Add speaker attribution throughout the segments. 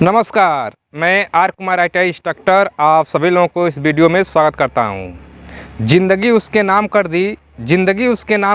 Speaker 1: नमस्कार, मैं are Kumar ITI instructor आप सभी लोगों को इस वीडियो में स्वागत करता हूं। ज़िंदगी उसके नाम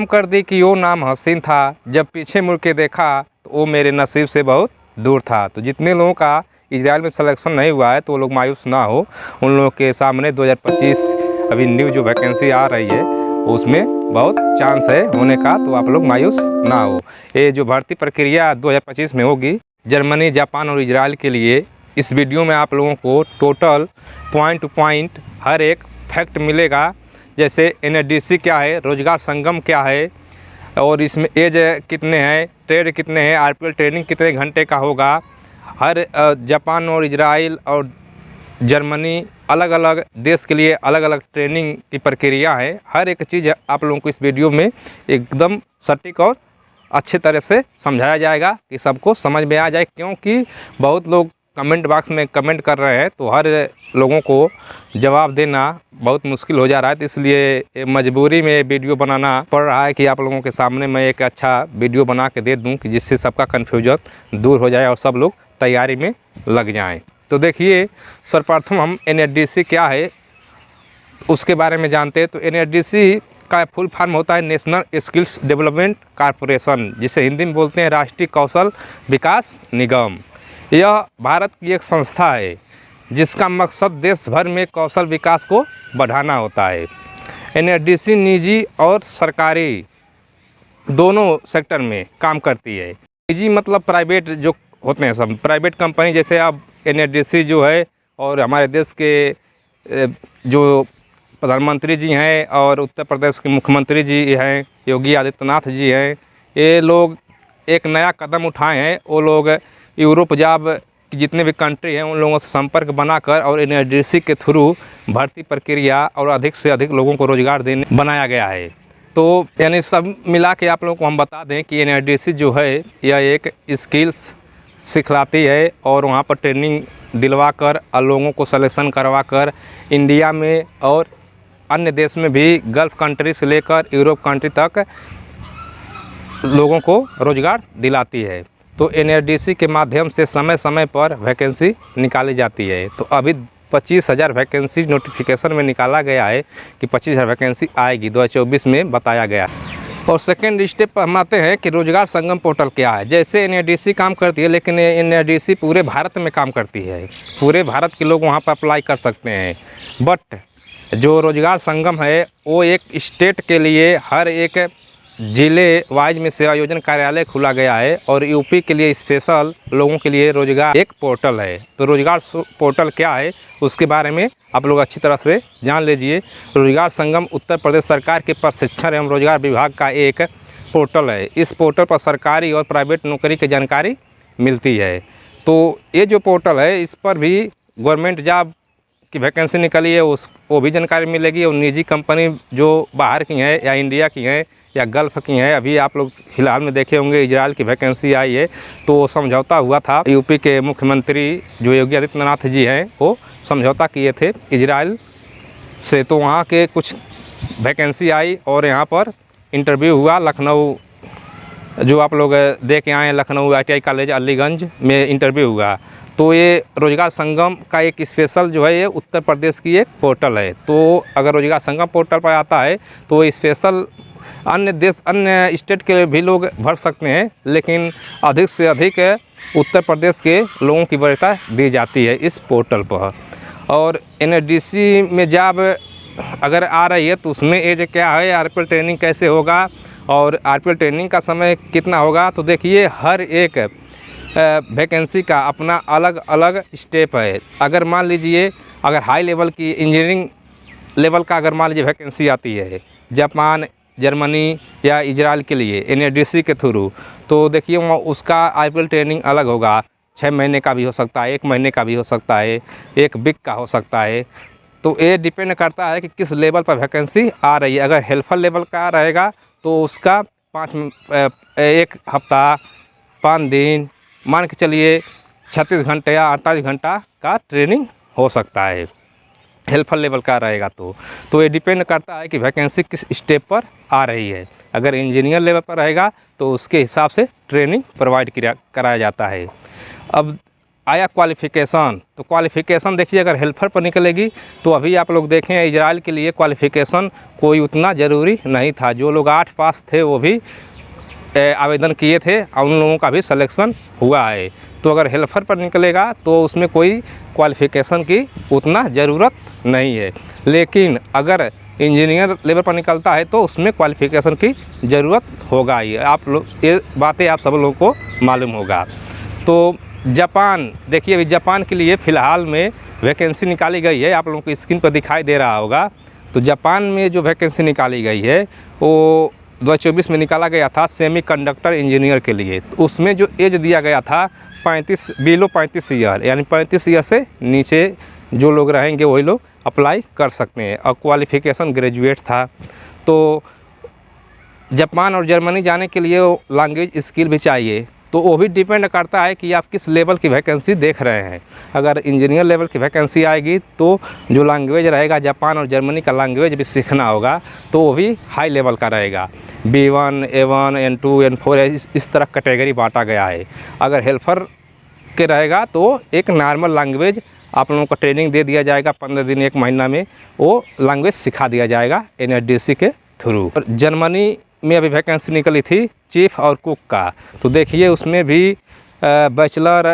Speaker 1: कर दी कि वो नाम हसीन था। जब पीछे मुड़ के देखा तो वो मेरे नसीब से बहुत दूर था। तो जितने लोगों का इजराइल में सिलेक्शन नहीं हुआ है तो वो लोग मायूस ना हो। उन लोगों के सामने 2025 अभी न्यू जो वैकेंसी आ रही है उसमें बहुत चांस है होने का, तो आप लोग मायूस ना हो। ये जो भर्ती प्रक्रिया 2025 में होगी जर्मनी, जापान और इजराइल के लिए, इस वीडियो में आप लोगों को टोटल पॉइंट टू पॉइंट हर एक फैक्ट मिलेगा। जैसे NSDC क्या है, रोजगार संगम क्या है, और इसमें एज कितने हैं, ट्रेड कितने हैं, RPL ट्रेनिंग कितने घंटे का होगा। हर जापान और इजराइल और जर्मनी अलग अलग देश के लिए अलग अलग ट्रेनिंग की प्रक्रिया है। हर एक चीज़ आप लोगों को इस वीडियो में एकदम सटीक और अच्छे तरह से समझाया जाएगा कि सबको समझ में आ जाए, क्योंकि बहुत लोग कमेंट बॉक्स में कमेंट कर रहे हैं तो हर लोगों को जवाब देना बहुत मुश्किल हो जा रहा है। तो इसलिए मजबूरी में वीडियो बनाना पड़ रहा है कि आप लोगों के सामने मैं एक अच्छा वीडियो बना के दे दूं कि जिससे सबका कन्फ्यूजन दूर हो जाए और सब लोग तैयारी में लग जाएं। तो देखिए, सर्वप्रथम हम NSDC क्या है उसके बारे में जानते हैं। तो NSDC का फुल फॉर्म होता है नेशनल स्किल्स डेवलपमेंट कॉरपोरेशन, जिसे हिंदी में बोलते हैं राष्ट्रीय कौशल विकास निगम। यह भारत की एक संस्था है जिसका मकसद देश भर में कौशल विकास को बढ़ाना होता है। NSDC निजी और सरकारी दोनों सेक्टर में काम करती है। निजी मतलब प्राइवेट जो होते हैं, सब प्राइवेट कंपनी, जैसे अब NSDC जो है और हमारे देश के जो प्रधानमंत्री जी हैं और उत्तर प्रदेश के मुख्यमंत्री जी हैं, योगी आदित्यनाथ जी हैं, ये लोग एक नया कदम उठाए हैं। वो लोग यूरोप जाब की जितने भी कंट्री हैं उन लोगों से संपर्क बनाकर और NSDC के थ्रू भर्ती प्रक्रिया और अधिक से अधिक लोगों को रोज़गार देने बनाया गया है। तो यानी सब मिला के आप लोगों को हम बता दें कि NSDC जो है यह एक स्किल्स सिखलाती है और वहाँ पर ट्रेनिंग दिलवा कर लोगों को सलेक्शन करवा कर इंडिया में और अन्य देश में भी, गल्फ़ कंट्री से लेकर यूरोप कंट्री तक लोगों को रोज़गार दिलाती है। तो NSDC के माध्यम से समय समय पर वैकेंसी निकाली जाती है। तो अभी 25,000 वैकेंसी नोटिफिकेशन में निकाला गया है कि 25,000 वैकेंसी आएगी 2024 में बताया गया। और सेकेंड स्टेप पर हम आते हैं कि रोजगार संगम पोर्टल क्या है। जैसे NSDC काम करती है, लेकिन NSDC पूरे भारत में काम करती है, पूरे भारत के लोग वहाँ पर अप्लाई कर सकते हैं। बट जो रोजगार संगम है वो एक स्टेट के लिए हर एक ज़िले वाइज में सेवा योजना कार्यालय खुला गया है, और यूपी के लिए स्पेशल लोगों के लिए रोजगार एक पोर्टल है। तो रोजगार पोर्टल क्या है उसके बारे में आप लोग अच्छी तरह से जान लीजिए। रोजगार संगम उत्तर प्रदेश सरकार के प्रशिक्षण एवं रोजगार विभाग का एक पोर्टल है। इस पोर्टल पर सरकारी और प्राइवेट नौकरी की जानकारी मिलती है। तो ये जो पोर्टल है इस पर भी गवर्नमेंट जॉब की वैकेंसी निकली है वो भी जानकारी मिलेगी, और निजी कंपनी जो बाहर की हैं या इंडिया की हैं या गल्फ़ की हैं। अभी आप लोग फिलहाल में देखे होंगे इजराइल की वैकेंसी आई है, तो समझौता हुआ था। यूपी के मुख्यमंत्री जो योगी आदित्यनाथ जी हैं वो समझौता किए थे इजराइल से, तो वहाँ के कुछ वैकेंसी आई और यहाँ पर इंटरव्यू हुआ। लखनऊ जो आप लोग दे के आए हैं, लखनऊ ITI कॉलेज अलीगंज में इंटरव्यू हुआ। तो ये रोजगार संगम का एक स्पेशल जो है ये उत्तर प्रदेश की एक पोर्टल है। तो अगर रोजगार संगम पोर्टल पर आता है तो स्पेशल अन्य स्टेट के भी लोग भर सकते हैं, लेकिन अधिक से अधिक उत्तर प्रदेश के लोगों की वरीयता दी जाती है इस पोर्टल पर। और NSDC में जॉब अगर आ रही है तो उसमें एज क्या है, RPL ट्रेनिंग कैसे होगा और RPL ट्रेनिंग का समय कितना होगा। तो देखिए, हर एक वैकेंसी का अपना अलग अलग स्टेप है। अगर मान लीजिए अगर हाई लेवल की इंजीनियरिंग लेवल का अगर मान लीजिए वैकेंसी आती है जापान, जर्मनी या इजराइल के लिए NSDC के थ्रू, तो देखिए वहाँ उसका RPL ट्रेनिंग अलग होगा। 6 महीने का भी हो सकता है, 1 महीने का भी हो सकता है, 1 वीक का हो सकता है। तो ये डिपेंड करता है कि किस लेवल पर वैकेंसी आ रही है। अगर हेल्पर लेवल का रहेगा तो उसका 1 हफ्ता 5 दिन मान के चलिए 36 घंटे या 48 घंटा का ट्रेनिंग हो सकता है। हेल्पर लेवल का रहेगा तो ये डिपेंड करता है कि वैकेंसी किस स्टेप पर आ रही है। अगर इंजीनियर लेवल पर रहेगा तो उसके हिसाब से ट्रेनिंग प्रोवाइड कराया जाता है। अब आया क्वालिफ़िकेशन, तो क्वालिफ़िकेशन देखिए अगर हेल्पर पर निकलेगी तो अभी आप लोग देखें इजराइल के लिए क्वालिफ़िकेशन कोई उतना ज़रूरी नहीं था। जो लोग 8 पास थे वो भी आवेदन किए थे और उन लोगों का भी सिलेक्शन हुआ है। तो अगर हेल्पर पर निकलेगा तो उसमें कोई क्वालिफ़िकेशन की उतना ज़रूरत नहीं है। लेकिन अगर इंजीनियर लेवल पर निकलता है तो उसमें क्वालिफ़िकेशन की ज़रूरत होगा ही। आप लोग ये बातें आप सब लोगों को मालूम होगा। तो जापान देखिए, अभी जापान के लिए फ़िलहाल में वैकेंसी निकाली गई है, आप लोगों को स्क्रीन पर दिखाई दे रहा होगा। तो जापान में जो वैकेंसी निकाली गई है वो 2024 में निकाला गया था सेमी कंडक्टर इंजीनियर के लिए। तो उसमें जो एज दिया गया था 35 ईयर, यानी 35 ईयर से नीचे जो लोग रहेंगे वही लोग अप्लाई कर सकते हैं और क्वालिफ़िकेशन ग्रेजुएट था। तो जापान और जर्मनी जाने के लिए लैंग्वेज स्किल भी चाहिए। तो वो भी डिपेंड करता है कि आप किस लेवल की वैकेंसी देख रहे हैं। अगर इंजीनियर लेवल की वैकेंसी आएगी तो जो लैंग्वेज रहेगा जापान और जर्मनी का लैंग्वेज भी सीखना होगा, तो वो भी हाई लेवल का रहेगा। B1, A1, N2, N4 इस तरह कैटेगरी बांटा गया है। अगर हेल्पर के रहेगा तो एक नॉर्मल लैंग्वेज आप लोगों को ट्रेनिंग दे दिया जाएगा, 15 दिन 1 महीना में वो लैंग्वेज सिखा दिया जाएगा NSDC के थ्रू। जर्मनी में अभी वैकेंसी निकली थी चीफ़ और कुक का, तो देखिए उसमें भी बैचलर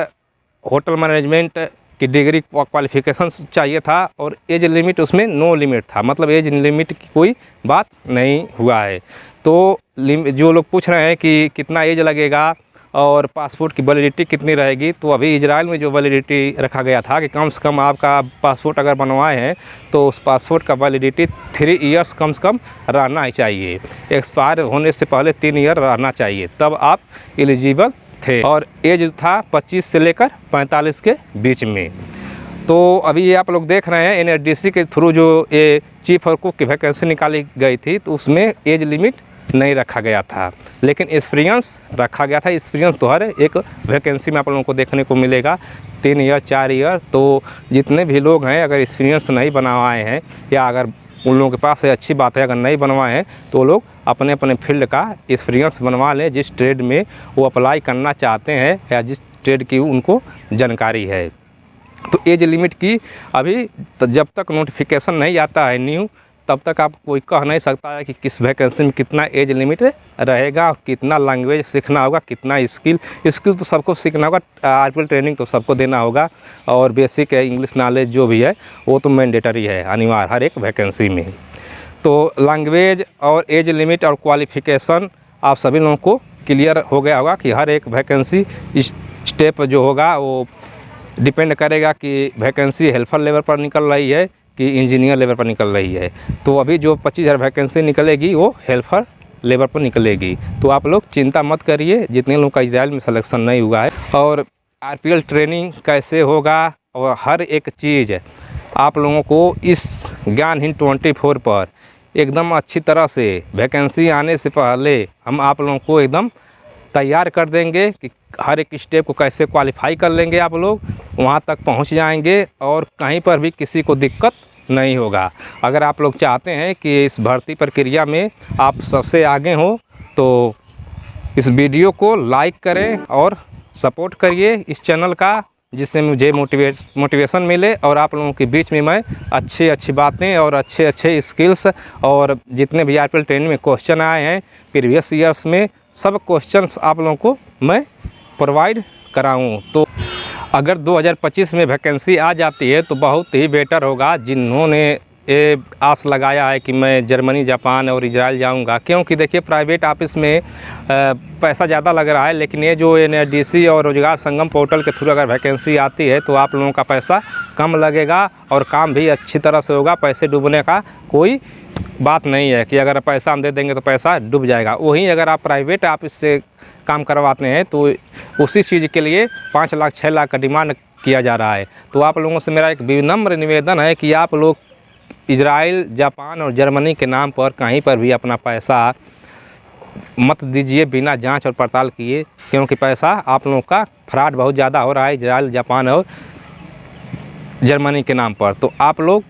Speaker 1: होटल मैनेजमेंट की डिग्री क्वालिफ़िकेशन चाहिए था और एज लिमिट उसमें नो लिमिट था, मतलब एज लिमिट की कोई बात नहीं हुआ है। तो जो लोग पूछ रहे हैं कि कितना एज लगेगा और पासपोर्ट की वैलिडिटी कितनी रहेगी, तो अभी इजराइल में जो वैलिडिटी रखा गया था कि कम से कम आपका पासपोर्ट अगर बनवाए हैं तो उस पासपोर्ट का वैलिडिटी 3 इयर्स कम से कम रहना ही चाहिए। एक्सपायर होने से पहले 3 ईयर रहना चाहिए, तब आप एलिजिबल थे। और एज था 25 से लेकर 45 के बीच में। तो अभी ये आप लोग देख रहे हैं NSDC के थ्रू जो ये चीफ़ और कुक की वैकेंसी निकाली गई थी, तो उसमें एज लिमिट नहीं रखा गया था, लेकिन एक्सपीरियंस रखा गया था। एक्सपीरियंस तो हर एक वैकेंसी में आप लोगों को देखने को मिलेगा, 3 ईयर 4 ईयर। तो जितने भी लोग हैं अगर एक्सपीरियंस नहीं बनवाए हैं या अगर उन लोगों के पास अच्छी बात है, अगर नहीं बनवाए हैं तो लोग अपने अपने फील्ड का एक्सपीरियंस बनवा लें, जिस ट्रेड में वो अप्लाई करना चाहते हैं या जिस ट्रेड की उनको जानकारी है। तो एज लिमिट की अभी तो जब तक नोटिफिकेशन नहीं आता है न्यू, तब तक आप कोई कह नहीं सकता है कि किस वैकेंसी में कितना एज लिमिट रहेगा, कितना लैंग्वेज सीखना होगा, कितना स्किल तो सबको सीखना होगा। RPL ट्रेनिंग तो सबको देना होगा और बेसिक है इंग्लिश नॉलेज जो भी है वो तो मैंडेटरी है, अनिवार्य हर एक वैकेंसी में। तो लैंग्वेज और एज लिमिट और क्वालिफ़िकेशन आप सभी लोगों को क्लियर हो गया होगा कि हर एक वैकेंसी स्टेप जो होगा वो डिपेंड करेगा कि वैकेंसी हेल्पर लेवल पर निकल रही है कि इंजीनियर लेवल पर निकल रही है। तो अभी जो 25,000 वैकेंसी निकलेगी वो हेल्पर लेवल पर निकलेगी। तो आप लोग चिंता मत करिए जितने लोगों का इजराइल में सिलेक्शन नहीं हुआ है। और RPL ट्रेनिंग कैसे होगा और हर एक चीज़ आप लोगों को इस ज्ञान हिंद 24 पर एकदम अच्छी तरह से वैकेंसी आने से पहले हम आप लोगों को एकदम तैयार कर देंगे कि हर एक स्टेप को कैसे क्वालिफाई कर लेंगे, आप लोग वहाँ तक पहुँच जाएंगे और कहीं पर भी किसी को दिक्कत नहीं होगा। अगर आप लोग चाहते हैं कि इस भर्ती प्रक्रिया में आप सबसे आगे हो तो इस वीडियो को लाइक करें और सपोर्ट करिए इस चैनल का, जिससे मुझे मोटिवेशन मिले और आप लोगों के बीच में मैं अच्छी बातें और अच्छे स्किल्स और जितने भी RPL ट्रेनिंग में क्वेश्चन आए हैं प्रीवियस ईयर्स में सब क्वेश्चंस आप लोगों को मैं प्रोवाइड कराऊं। तो अगर 2025 में वैकेंसी आ जाती है तो बहुत ही बेटर होगा जिन्होंने ये आस लगाया है कि मैं जर्मनी, जापान और इजराइल जाऊंगा, क्योंकि देखिए प्राइवेट ऑफिस में पैसा ज़्यादा लग रहा है, लेकिन ये जो NSDC और रोजगार संगम पोर्टल के थ्रू अगर वैकेंसी आती है तो आप लोगों का पैसा कम लगेगा और काम भी अच्छी तरह से होगा। पैसे डूबने का कोई बात नहीं है कि अगर पैसा हम दे देंगे तो पैसा डूब जाएगा। वहीं अगर आप प्राइवेट ऑफिस से काम करवाते हैं तो उसी चीज़ के लिए 5 लाख 6 लाख का डिमांड किया जा रहा है। तो आप लोगों से मेरा एक विनम्र निवेदन है कि आप लोग इजराइल, जापान और जर्मनी के नाम पर कहीं पर भी अपना पैसा मत दीजिए बिना जांच और पड़ताल किए, क्योंकि पैसा आप लोगों का फ्रॉड बहुत ज़्यादा हो रहा है इजराइल, जापान और जर्मनी के नाम पर। तो आप लोग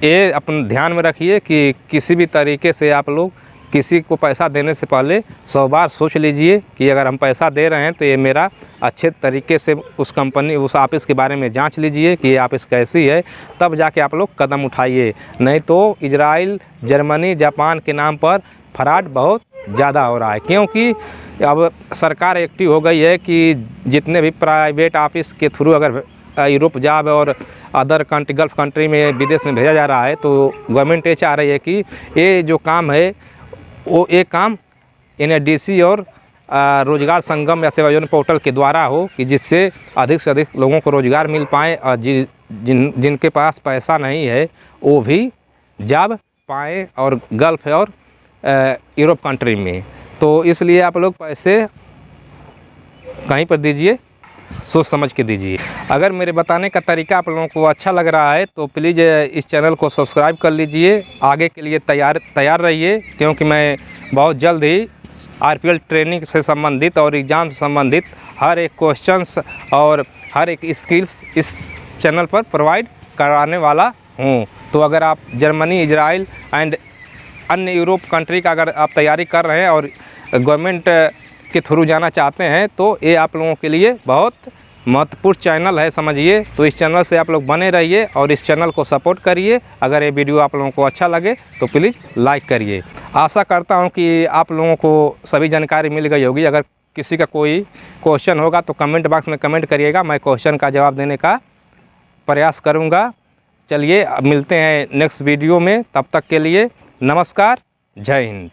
Speaker 1: ये अपने ध्यान में रखिए कि किसी भी तरीके से आप लोग किसी को पैसा देने से पहले 100 बार सोच लीजिए कि अगर हम पैसा दे रहे हैं तो ये मेरा अच्छे तरीके से उस कंपनी उस ऑफिस के बारे में जांच लीजिए कि ये ऑफिस कैसी है, तब जाके आप लोग कदम उठाइए। नहीं तो इजराइल, जर्मनी, जापान के नाम पर फ्रॉड बहुत ज़्यादा हो रहा है, क्योंकि अब सरकार एक्टिव हो गई है कि जितने भी प्राइवेट ऑफिस के थ्रू अगर यूरोप जॉब और अदर कंट्री, गल्फ़ कंट्री में, विदेश में भेजा जा रहा है, तो गवर्नमेंट ये चाह रही है कि ये जो काम है वो एक काम NADC और रोज़गार संगम या सेवा योजना पोर्टल के द्वारा हो, कि जिससे अधिक से अधिक लोगों को रोज़गार मिल पाए और जिनके पास पैसा नहीं है वो भी जॉब पाएँ और गल्फ़ और यूरोप कंट्री में। तो इसलिए आप लोग पैसे कहीं पर दीजिए, सोच समझ के दीजिए। अगर मेरे बताने का तरीका आप लोगों को अच्छा लग रहा है तो प्लीज़ इस चैनल को सब्सक्राइब कर लीजिए। आगे के लिए तैयार रहिए, क्योंकि मैं बहुत जल्द ही RPL ट्रेनिंग से संबंधित और एग्ज़ाम से संबंधित हर एक क्वेश्चंस और हर एक स्किल्स इस चैनल पर प्रोवाइड कराने वाला हूँ। तो अगर आप जर्मनी, इजराइल एंड अन्य यूरोप कंट्री का अगर आप तैयारी कर रहे हैं और गवर्नमेंट के थ्रू जाना चाहते हैं तो ये आप लोगों के लिए बहुत महत्वपूर्ण चैनल है, समझिए। तो इस चैनल से आप लोग बने रहिए और इस चैनल को सपोर्ट करिए। अगर ये वीडियो आप लोगों को अच्छा लगे तो प्लीज़ लाइक करिए। आशा करता हूँ कि आप लोगों को सभी जानकारी मिल गई होगी। अगर किसी का कोई क्वेश्चन होगा तो कमेंट बॉक्स में कमेंट करिएगा, मैं क्वेश्चन का जवाब देने का प्रयास करूँगा। चलिए अब मिलते हैं नेक्स्ट वीडियो में, तब तक के लिए नमस्कार, जय हिंद।